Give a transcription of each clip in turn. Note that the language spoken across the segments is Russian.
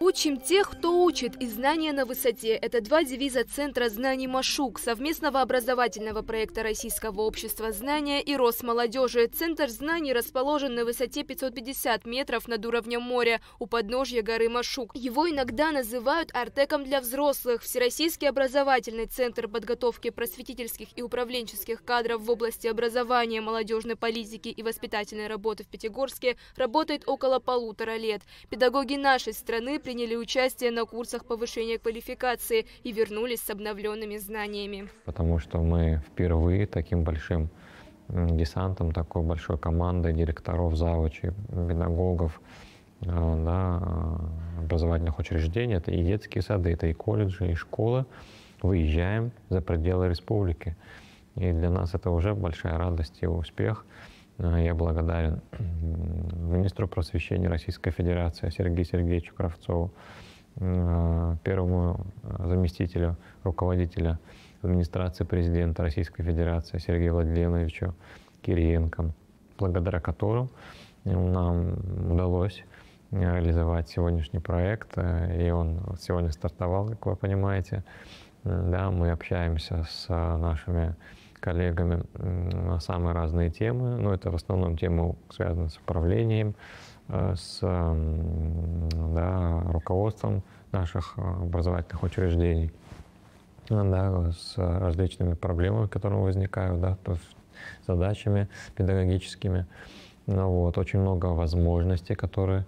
Учим тех, кто учит, и знания на высоте. Это два девиза Центра знаний МАШУК, совместного образовательного проекта Российского общества знания и Росмолодежи. Центр знаний расположен на высоте 550 метров над уровнем моря у подножья горы МАШУК. Его иногда называют Артеком для взрослых. Всероссийский образовательный центр подготовки просветительских и управленческих кадров в области образования, молодежной политики и воспитательной работы в Пятигорске работает около 1,5 лет. Педагоги нашей страны приняли участие на курсах повышения квалификации и вернулись с обновленными знаниями. Потому что мы впервые таким большим десантом, такой большой командой директоров, завучей, педагогов, образовательных учреждений, это и детские сады, это и колледжи, и школы, выезжаем за пределы республики. И для нас это уже большая радость и успех. Я благодарен министру просвещения Российской Федерации Сергею Сергеевичу Кравцову, первому заместителю руководителя администрации президента Российской Федерации Сергею Владимировичу Кириенко, благодаря которым нам удалось реализовать сегодняшний проект, и он сегодня стартовал, как вы понимаете. Да, мы общаемся с нашими коллегами на самые разные темы, но это в основном темы, связанные с управлением, с руководством наших образовательных учреждений, с различными проблемами, которые возникают, с задачами педагогическими. Очень много возможностей, которые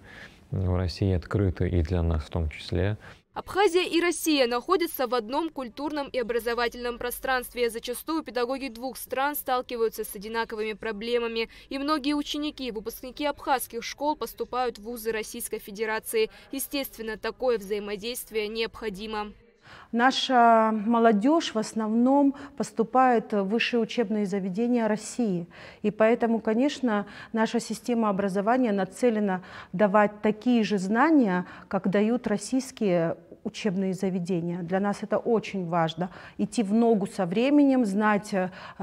в России открыты и для нас в том числе. Абхазия и Россия находятся в одном культурном и образовательном пространстве. Зачастую педагоги двух стран сталкиваются с одинаковыми проблемами. И многие ученики, выпускники абхазских школ поступают в вузы Российской Федерации. Естественно, такое взаимодействие необходимо. Наша молодежь в основном поступает в высшие учебные заведения России. И поэтому, конечно, наша система образования нацелена давать такие же знания, как дают российские учебные заведения. Для нас это очень важно. Идти в ногу со временем, знать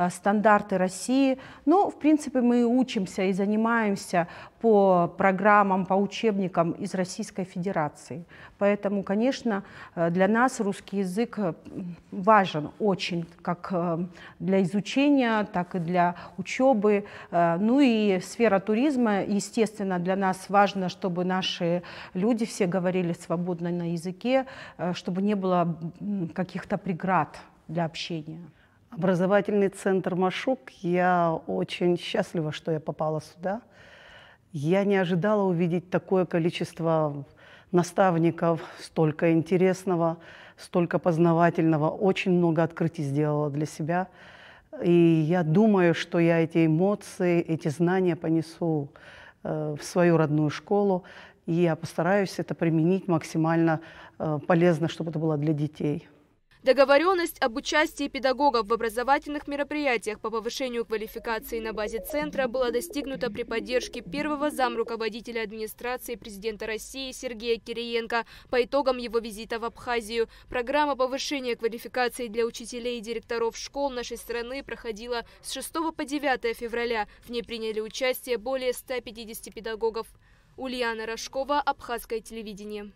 стандарты России. Но, в принципе, мы учимся и занимаемся по программам, по учебникам из Российской Федерации. Поэтому, конечно, для нас русский язык важен очень, как для изучения, так и для учебы. Ну и сфера туризма, естественно, для нас важно, чтобы наши люди все говорили свободно на языке, чтобы не было каких-то преград для общения. Образовательный центр МАШУК, я очень счастлива, что я попала сюда. Я не ожидала увидеть такое количество наставников, столько интересного, столько познавательного. Очень много открытий сделала для себя. И я думаю, что я эти эмоции, эти знания понесу в свою родную школу. И я постараюсь это применить максимально полезно, чтобы это было для детей. Договоренность об участии педагогов в образовательных мероприятиях по повышению квалификации на базе центра была достигнута при поддержке первого замруководителя администрации президента России Сергея Кириенко по итогам его визита в Абхазию. Программа повышения квалификации для учителей и директоров школ нашей страны проходила с 6 по 9 февраля. В ней приняли участие более 150 педагогов. Ульяна Рожкова, Абхазское телевидение.